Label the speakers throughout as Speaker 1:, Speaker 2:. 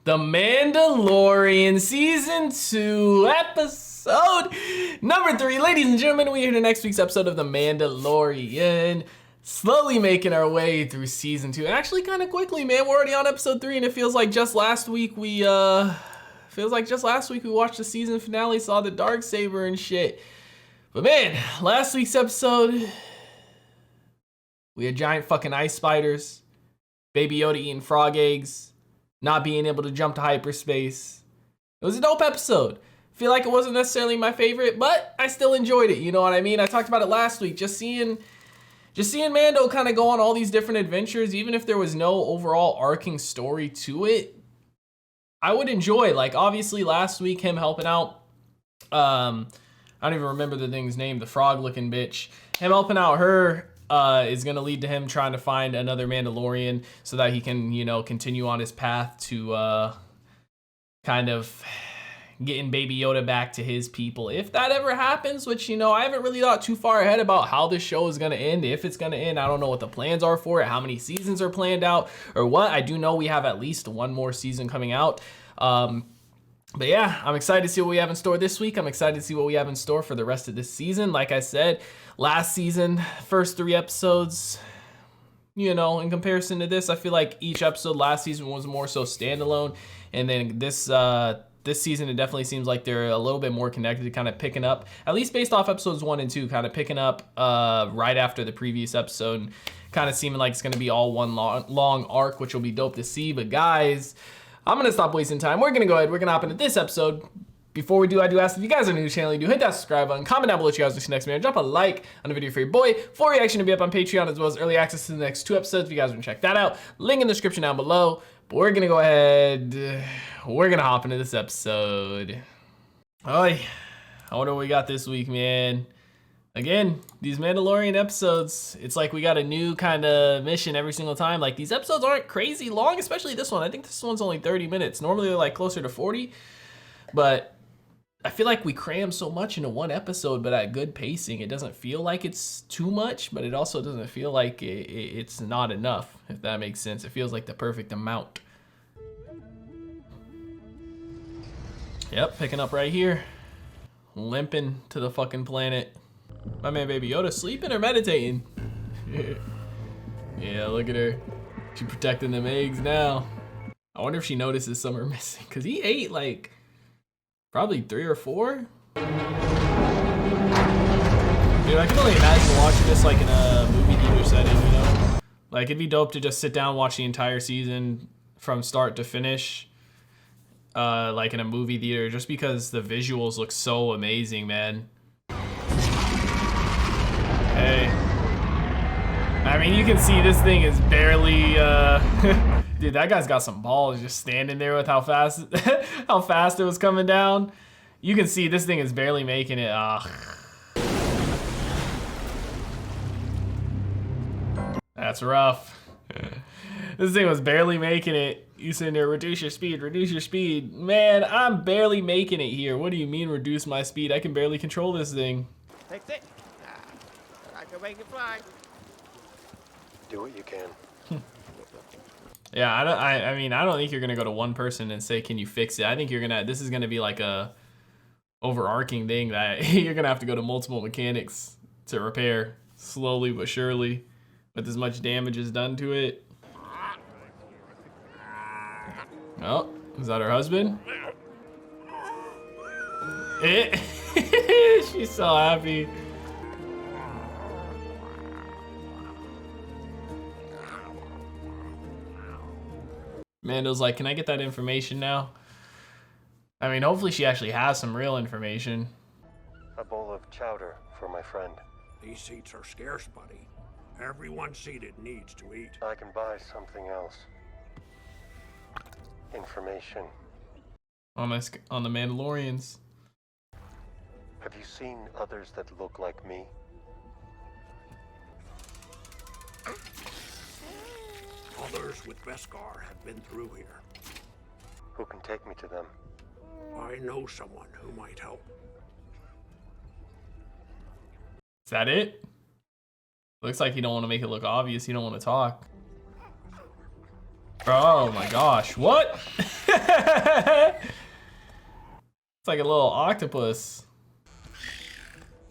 Speaker 1: The Mandalorian Season 2, Episode number 3. Ladies and gentlemen, we're here to next week's episode of The Mandalorian. Slowly making our way through Season 2. Actually, kind of quickly, man. We're already on Episode 3, and it feels like just last week we watched the season finale, saw the Darksaber and shit. But man, last week's episode, we had giant fucking ice spiders, Baby Yoda eating frog eggs, not being able to jump to hyperspace. It was a dope episode. Feel like it wasn't necessarily my favorite, but I still enjoyed it. You know what I mean? I talked about it last week. Just seeing Mando kind of go on all these different adventures, even if there was no overall arcing story to it, I would enjoy. Like, obviously last week, him helping out, I don't even remember the thing's name, the frog-looking bitch. Him helping out her is going to lead to him trying to find another Mandalorian so that he can, you know, continue on his path to kind of getting Baby Yoda back to his people. If that ever happens, which, you know, I haven't really thought too far ahead about how this show is going to end, if it's going to end. I don't know what the plans are for it, how many seasons are planned out or what. I do know we have at least one more season coming out. But yeah, I'm excited to see what we have in store this week. I'm excited to see what we have in store for the rest of this season. Like I said, last season, first 3 episodes, you know, in comparison to this, I feel like each episode last season was more so standalone. And then this season, it definitely seems like they're a little bit more connected, kind of picking up, at least based off episodes 1 and 2, kind of picking up right after the previous episode, and kind of seeming like it's going to be all one long arc, which will be dope to see. But guys, I'm going to stop wasting time. We're going to go ahead. We're going to hop into this episode. Before we do, I do ask if you guys are new to the channel, you do hit that subscribe button, comment down below what you guys wish next video, drop a like on the video for your boy, full reaction to be up on Patreon, as well as early access to the next 2 episodes if you guys want to check that out. Link in the description down below. But we're going to go ahead, we're going to hop into this episode. Oy, I wonder what we got this week, man. Again, these Mandalorian episodes, it's like we got a new kind of mission every single time. Like, these episodes aren't crazy long, especially this one. I think this one's only 30 minutes. Normally they're like closer to 40, but I feel like we cram so much into one episode, but at good pacing. It doesn't feel like it's too much, but it also doesn't feel like it's not enough, if that makes sense. It feels like the perfect amount. Yep, picking up right here. Limping to the fucking planet. My man Baby Yoda sleeping or meditating? Yeah, look at her. She protecting them eggs now. I wonder if she notices some are missing, because he ate like probably 3 or 4. Dude, I can only imagine watching this like in a movie theater setting, you know? Like, it'd be dope to just sit down and watch the entire season from start to finish, like in a movie theater, just because the visuals look so amazing, man. Hey. I mean, you can see this thing is barely, dude, that guy's got some balls just standing there with how fast it was coming down. You can see this thing is barely making it. That's rough. This thing was barely making it. You sitting there, reduce your speed, reduce your speed. Man, I'm barely making it here. What do you mean reduce my speed? I can barely control this thing.
Speaker 2: Take it. I can make it fly.
Speaker 3: Do what you can.
Speaker 1: Yeah, I mean, I don't think you're gonna go to one person and say, can you fix it? I think this is gonna be like a overarching thing that you're gonna have to go to multiple mechanics to repair, slowly but surely, with as much damage as done to it. Oh, is that her husband? She's so happy. Mando's like, can I get that information now? I mean, hopefully she actually has some real information.
Speaker 3: A bowl of chowder for my friend.
Speaker 4: These seats are scarce, buddy. Everyone seated needs to eat.
Speaker 3: I can buy something else. Information.
Speaker 1: On the Mandalorians.
Speaker 3: Have you seen others that look like me?
Speaker 4: Others with Beskar have been through here.
Speaker 3: Who can take me to them?
Speaker 4: I know someone who might help.
Speaker 1: Is that it? Looks like you don't want to make it look obvious. You don't want to talk. Oh my gosh, what? like a little octopus.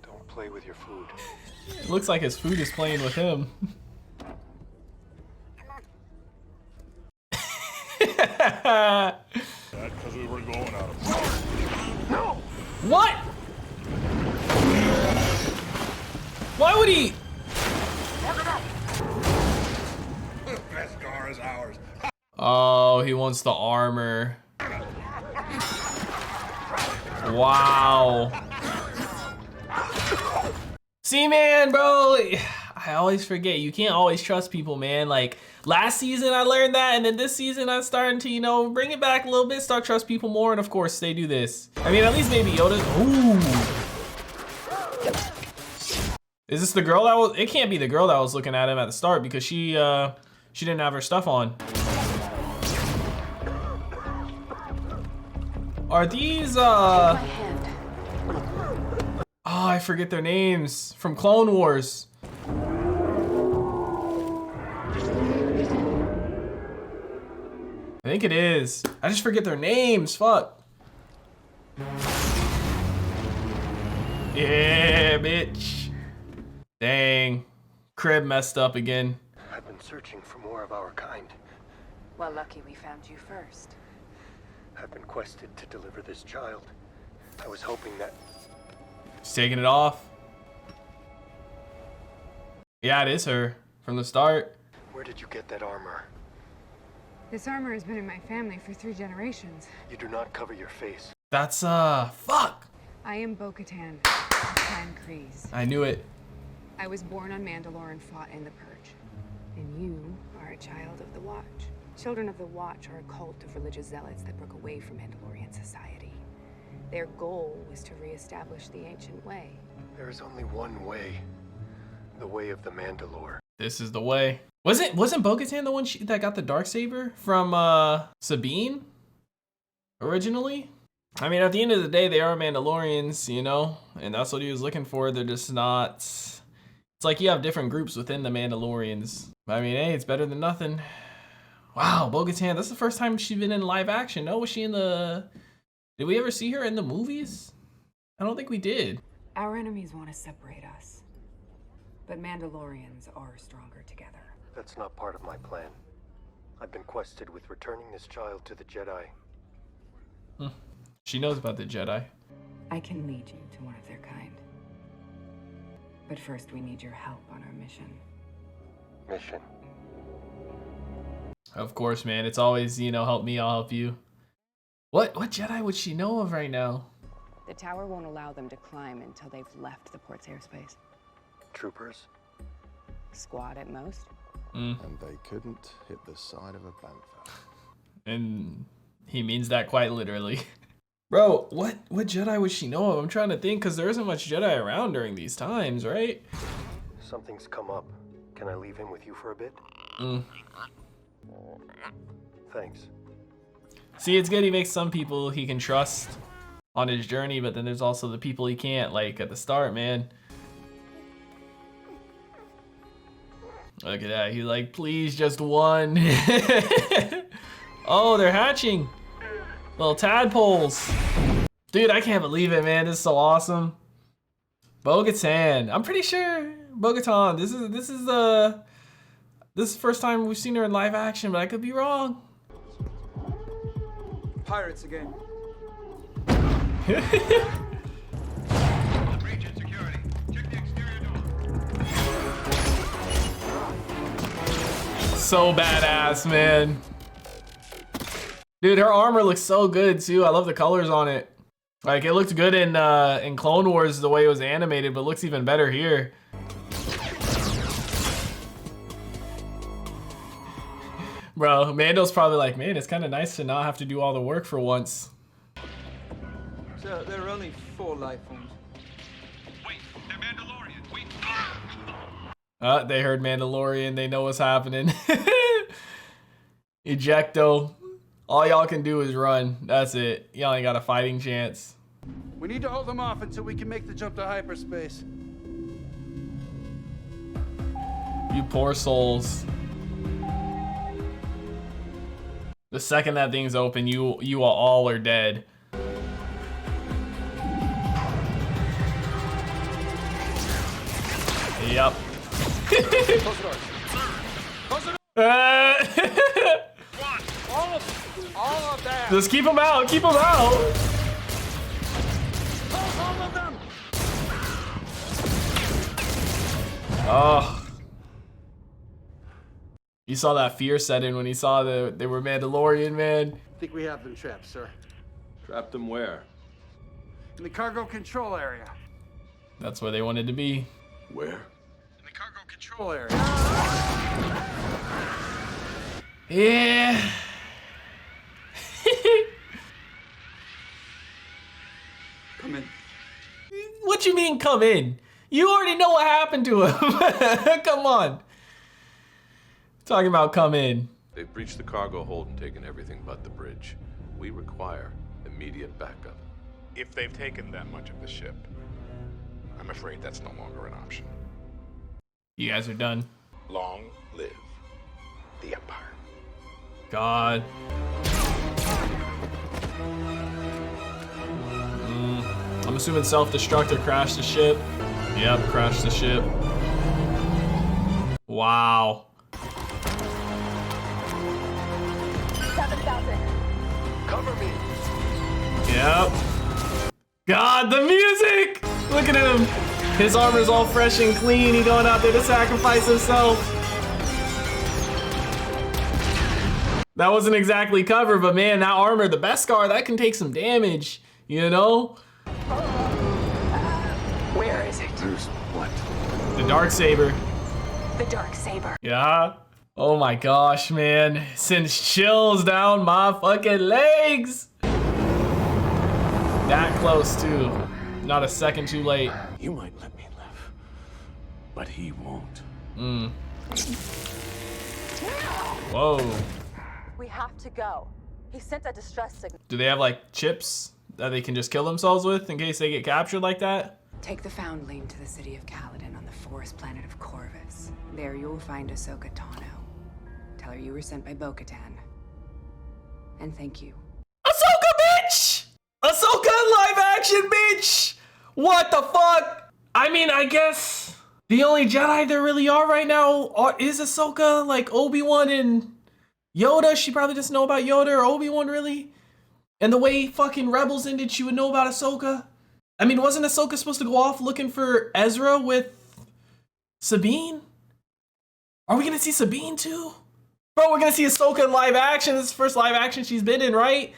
Speaker 3: Don't play with your food.
Speaker 1: It looks like his food is playing with him.
Speaker 5: That's because we were going out of
Speaker 3: No!
Speaker 1: What? Why would he?
Speaker 5: Best car is ours.
Speaker 1: Oh, he wants the armor. Wow. See, man, bro, I always forget. You can't always trust people, man. Like, last season I learned that, and then this season I'm starting to, you know, bring it back a little bit, start trust people more, and of course they do this. I mean, at least maybe Yoda. Ooh. Is this the girl that was? It can't be the girl that was looking at him at the start because she didn't have her stuff on. Are these oh, I forget their names from Clone Wars. I think it is. I just forget their names. Fuck. Yeah, bitch. Dang. Crib messed up again.
Speaker 3: I've been searching for more of our kind.
Speaker 6: Well, lucky we found you first.
Speaker 3: I've been quested to deliver this child. I was hoping that...
Speaker 1: She's taking it off. Yeah, it is her from the start.
Speaker 3: Where did you get that armor?
Speaker 7: This armor has been in my family for 3 generations.
Speaker 3: You do not cover your face.
Speaker 1: That's fuck.
Speaker 7: I am Bo-Katan, of Clan Kryze.
Speaker 1: I knew it.
Speaker 7: I was born on Mandalore and fought in the Purge. And you are a child of the Watch. Children of the Watch are a cult of religious zealots that broke away from Mandalorian society. Their goal was to reestablish the ancient way.
Speaker 3: There is only one way. The way of the Mandalore.
Speaker 1: This is the way. Wasn't Bo-Katan the one that got the Darksaber from Sabine originally? I mean, at the end of the day, they are Mandalorians, you know, and that's what he was looking for. They're just not. It's like you have different groups within the Mandalorians. I mean, hey, it's better than nothing. Wow, Bo-Katan, that's the first time she's been in live action. No, was she in the... Did we ever see her in the movies? I don't think we did.
Speaker 7: Our enemies want to separate us. But Mandalorians are stronger together.
Speaker 3: That's not part of my plan. I've been quested with returning this child to the Jedi.
Speaker 1: She knows about the Jedi.
Speaker 7: I can lead you to one of their kind. But first, we need your help on our mission.
Speaker 3: Mission.
Speaker 1: Of course, man. It's always, you know, help me, I'll help you. What Jedi would she know of right now?
Speaker 6: The tower won't allow them to climb until they've left the port's airspace.
Speaker 3: Troopers?
Speaker 6: Squad at most.
Speaker 8: And they couldn't hit the side of a bantha.
Speaker 1: And he means that quite literally. Bro, what Jedi would she know of? I'm trying to think, because there isn't much Jedi around during these times, right?
Speaker 3: Something's come up. Can I leave him with you for a bit? Thanks.
Speaker 1: See, it's good he makes some people he can trust on his journey, but then there's also the people he can't, like at the start, man. Look at that. He's like, please, just one. Oh, they're hatching. Little tadpoles. Dude, I can't believe it, man. This is so awesome. Bo-Katan. I'm pretty sure Bo-Katan. This is the first time we've seen her in live action, but I could be wrong.
Speaker 9: Pirates again.
Speaker 5: Breach security. Check the exterior door.
Speaker 1: So badass, man. Dude, her armor looks so good too. I love the colors on it. Like, it looked good in Clone Wars the way it was animated, but looks even better here. Bro, Mando's probably like, man, it's kind of nice to not have to do all the work for once.
Speaker 9: So there are only 4 life forms.
Speaker 5: Wait, they're Mandalorians. Wait.
Speaker 1: They heard Mandalorian. They know what's happening. Ejecto. All y'all can do is run. That's it. Y'all ain't got a fighting chance.
Speaker 9: We need to hold them off until we can make the jump to hyperspace.
Speaker 1: You poor souls. The second that thing's open, you all are dead. Yep.
Speaker 2: All of them.
Speaker 1: Just keep them out. Keep them out.
Speaker 2: All of them.
Speaker 1: Oh. You saw that fear set in when he saw they were Mandalorian, man.
Speaker 10: I think we have them trapped, sir.
Speaker 9: Trapped them where?
Speaker 10: In the cargo control area.
Speaker 1: That's where they wanted to be.
Speaker 9: Where?
Speaker 10: In the cargo control area.
Speaker 1: Yeah.
Speaker 9: Come in.
Speaker 1: What you mean, come in? You already know what happened to him. Come on. Talking about come in.
Speaker 11: They've breached the cargo hold and taken everything but the bridge. We require immediate backup.
Speaker 5: If they've taken that much of the ship, I'm afraid that's no longer an option.
Speaker 1: You guys are done.
Speaker 5: Long live the Empire.
Speaker 1: God. I'm assuming self-destruct or crash the ship. Yep, crash the ship. Wow.
Speaker 6: 7,000.
Speaker 3: Cover me.
Speaker 1: Yep. God, the music! Look at him. His armor's all fresh and clean. He going out there to sacrifice himself. That wasn't exactly cover, but man, that armor, the Beskar, that can take some damage, you know?
Speaker 6: Where is it?
Speaker 9: There's what?
Speaker 1: The Darksaber.
Speaker 6: The Darksaber.
Speaker 1: Yeah. Oh my gosh, man. Sends chills down my fucking legs. That close too. Not a second too late.
Speaker 4: You might let me live, but he won't.
Speaker 1: Whoa.
Speaker 6: We have to go. He sent a distress signal.
Speaker 1: Do they have like chips that they can just kill themselves with in case they get captured like that?
Speaker 7: Take the Foundling to the city of Caladan on the forest planet of Corvus. There you will find Ahsoka Tano. Tell her you were sent by Bo-Katan. And thank you.
Speaker 1: Ahsoka, bitch! Ahsoka live action, bitch! What the fuck? I mean, I guess the only Jedi there really are right now is Ahsoka, like Obi-Wan and Yoda. She probably doesn't know about Yoda or Obi-Wan really. And the way fucking Rebels ended, she would know about Ahsoka. I mean, wasn't Ahsoka supposed to go off looking for Ezra with Sabine? Are we gonna see Sabine too? Bro, we're gonna see Ahsoka in live action. This is the first live action she's been in, right?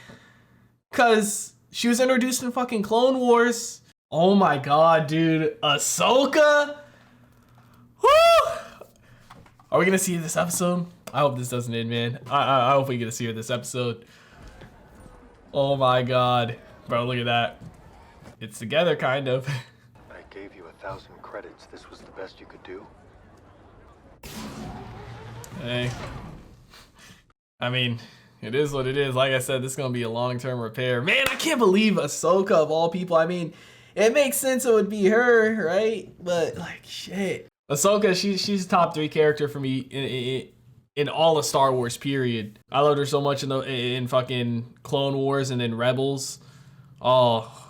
Speaker 1: Cause she was introduced in fucking Clone Wars. Oh my god, dude. Ahsoka? Woo! Are we gonna see this episode? I hope this doesn't end, man. I hope we get to see her this episode. Oh my god. Bro, look at that. It's together, kind of.
Speaker 3: I gave you 1,000 credits. This was the best you could do?
Speaker 1: Hey. I mean, it is what it is. Like I said, this is gonna be a long-term repair. Man, I can't believe Ahsoka of all people. I mean, it makes sense it would be her, right? But like, shit. Ahsoka, she's top 3 character for me in all of Star Wars, period. I loved her so much in fucking Clone Wars and then Rebels. Oh,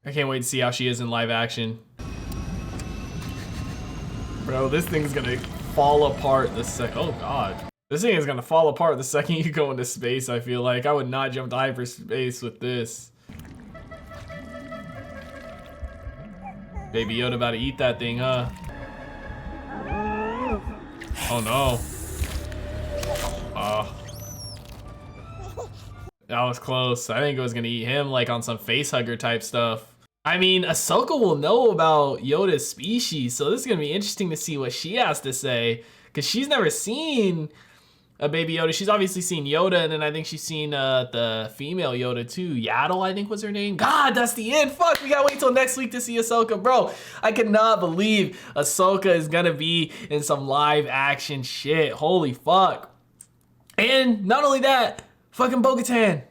Speaker 1: I can't wait to see how she is in live action. Bro, this thing's gonna fall apart the second. Oh god. This thing is gonna fall apart the second you go into space, I feel like. I would not jump to hyperspace with this. Baby Yoda about to eat that thing, huh? Oh no. Oh. That was close. I think it was gonna eat him like on some face hugger type stuff. I mean, Ahsoka will know about Yoda's species, so this is gonna be interesting to see what she has to say, because she's never seen a baby Yoda. She's obviously seen Yoda, and then I think she's seen the female Yoda too. Yaddle, I think was her name. God, that's the end. Fuck, we gotta wait till next week to see Ahsoka. Bro, I cannot believe Ahsoka is gonna be in some live action shit. Holy fuck. And not only that, fucking Bo-Katan.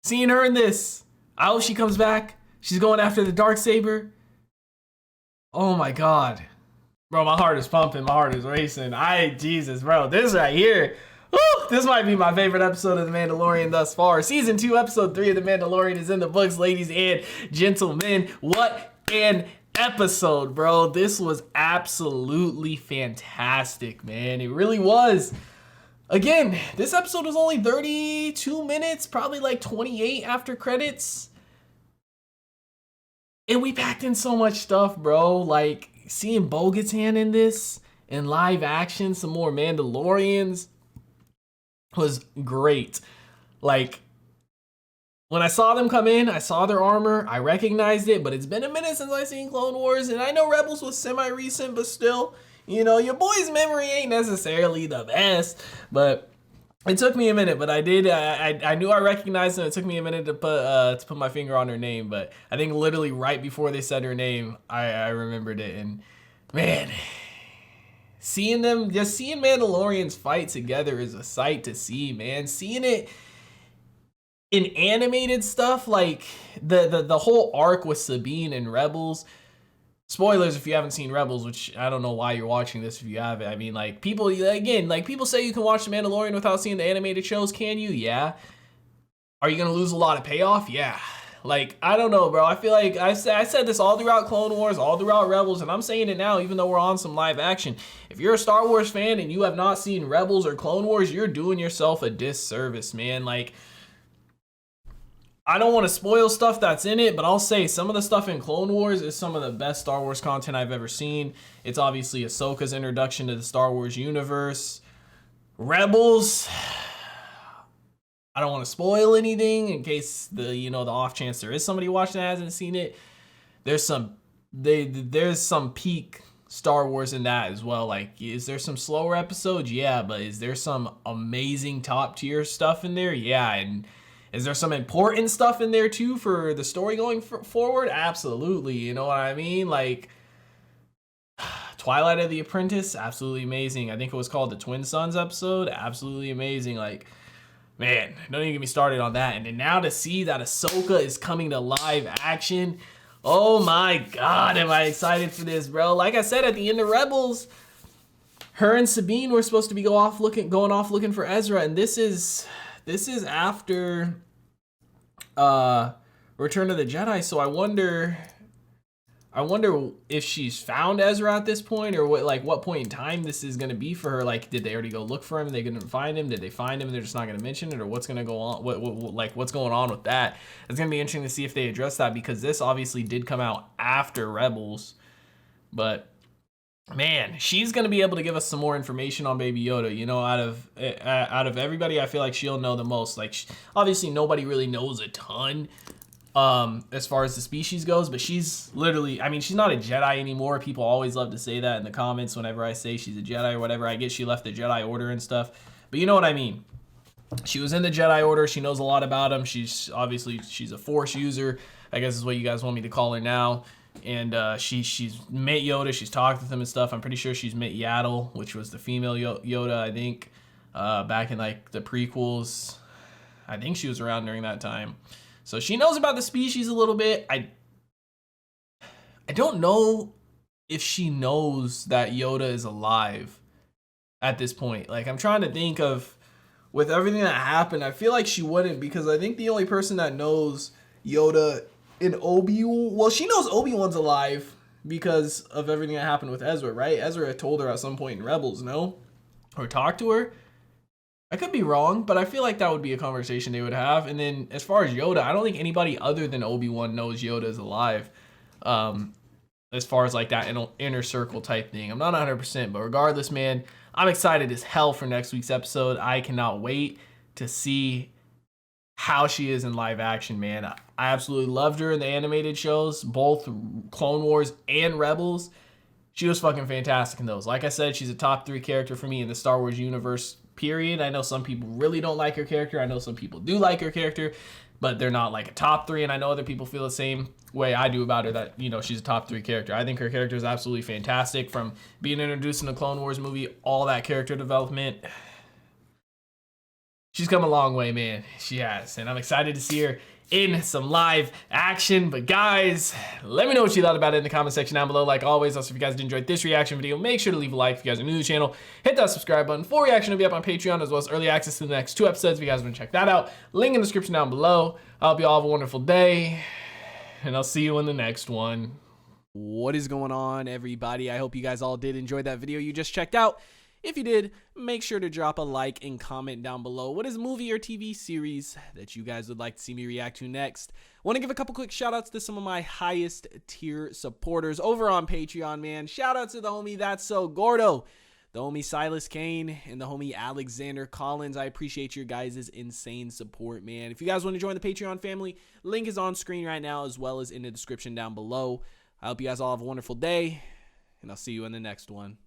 Speaker 1: Seeing her in this. I hope she comes back. She's going after the Darksaber. Oh my god. Bro, my heart is pumping. My heart is racing. Jesus, bro. This right here. This might be my favorite episode of The Mandalorian thus far. Season 2, Episode 3 of The Mandalorian is in the books, ladies and gentlemen. What an episode, bro. This was absolutely fantastic, man. It really was. Again, this episode was only 32 minutes, probably like 28 after credits. And we packed in so much stuff, bro. Like, seeing Bo-Katan in this, in live action, some more Mandalorians, was great. Like, when I saw them come in, I saw their armor, I recognized it, but it's been a minute since I seen Clone Wars, and I know Rebels was semi-recent, but still, you know, your boy's memory ain't necessarily the best, but it took me a minute, but I did, I knew I recognized them. It took me a minute to put my finger on her name, but I think literally right before they said her name, I remembered it, and man, seeing Mandalorians fight together is a sight to see, man. Seeing it in animated stuff, like the whole arc with Sabine and Rebels. Spoilers if you haven't seen Rebels, which I don't know why you're watching this if you haven't. I mean, like, people say you can watch The Mandalorian without seeing the animated shows. Can you? Yeah. Are you gonna lose a lot of payoff? Yeah. Like, I don't know, bro. I feel like I said this all throughout Clone Wars, all throughout Rebels, and I'm saying it now, even though we're on some live action. If you're a Star Wars fan and you have not seen Rebels or Clone Wars, you're doing yourself a disservice, man. Like, I don't want to spoil stuff that's in it, but I'll say some of the stuff in Clone Wars is some of the best Star Wars content I've ever seen. It's obviously Ahsoka's introduction to the Star Wars universe. Rebels, I don't want to spoil anything in case the off chance there is somebody watching that hasn't seen it. There's some peak Star Wars in that as well. Like, is there some slower episodes? Yeah, but is there some amazing top tier stuff in there? Yeah, and is there some important stuff in there too for the story going forward? Absolutely. You know what I mean? Like, Twilight of the Apprentice, absolutely amazing. I think it was called the Twin Sons episode. Absolutely amazing. Like, man, don't even get me started on that. And then now to see that Ahsoka is coming to live action. Oh my God, am I excited for this, bro. Like I said, at the end of Rebels, her and Sabine were supposed to be going off looking for Ezra. And this is after Return of the Jedi. So I wonder if she's found Ezra at this point, or what point in time this is going to be for her. Like, did they already go look for him? They couldn't find him? Did they find him and they're just not going to mention it? Or what's going to go on? What's going on with that? It's going to be interesting to see if they address that, because this obviously did come out after Rebels. But man, she's going to be able to give us some more information on Baby Yoda. You know, out of everybody, I feel like she'll know the most. Like, obviously nobody really knows a ton as far as the species goes, but she's literally, I mean, she's not a Jedi anymore. People always love to say that in the comments whenever I say she's a Jedi or whatever. I get she left the Jedi Order and stuff, but you know what I mean. She was in the Jedi Order. She knows a lot about them. She's a Force user, I guess is what you guys want me to call her now. And she's met Yoda. She's talked with him and stuff. I'm pretty sure she's met Yaddle, which was the female Yoda, I think, back in like the prequels. I think she was around during that time. So she knows about the species a little bit. I don't know if she knows that Yoda is alive at this point. Like, I'm trying to think of, with everything that happened, I feel like she wouldn't, because I think the only person that knows Yoda in Obi-Wan, well, she knows Obi-Wan's alive because of everything that happened with Ezra, right? Ezra told her at some point in Rebels, no? Or talked to her? I could be wrong, but I feel like that would be a conversation they would have. And then as far as Yoda, I don't think anybody other than Obi-Wan knows Yoda is alive. As far as like that inner circle type thing. I'm not 100%, but regardless, man, I'm excited as hell for next week's episode. I cannot wait to see how she is in live action, man. I absolutely loved her in the animated shows, both Clone Wars and Rebels. She was fucking fantastic in those. Like I said, she's a top 3 character for me in the Star Wars universe, period. I know some people really don't like her character. I know some people do like her character, but they're not like a top 3. And I know other people feel the same way I do about her, that, you know, she's a top 3 character. I think her character is absolutely fantastic, from being introduced in the Clone Wars movie, all that character development. she's come a long way, man. She has, and I'm excited to see her in some live action. But guys, let me know what you thought about it in the comment section down below. Like always, also if you guys did enjoy this reaction video, make sure to leave a like. If you guys are new to the channel, hit that subscribe button. Full reaction will be up on Patreon, as well as early access to the next 2 episodes if you guys want to check that out. Link in the description down below. I hope you all have a wonderful day, and I'll see you in the next one. What is going on, everybody? I hope you guys all did enjoy that video you just checked out. If you did, make sure to drop a like and comment down below. What is a movie or TV series that you guys would like to see me react to next? Want to give a couple quick shout outs to some of my highest tier supporters over on Patreon, man. Shout out to the homie That's So Gordo, the homie Silas Kane, and the homie Alexander Collins. I appreciate your guys' insane support, man. If you guys want to join the Patreon family, link is on screen right now, as well as in the description down below. I hope you guys all have a wonderful day, and I'll see you in the next one.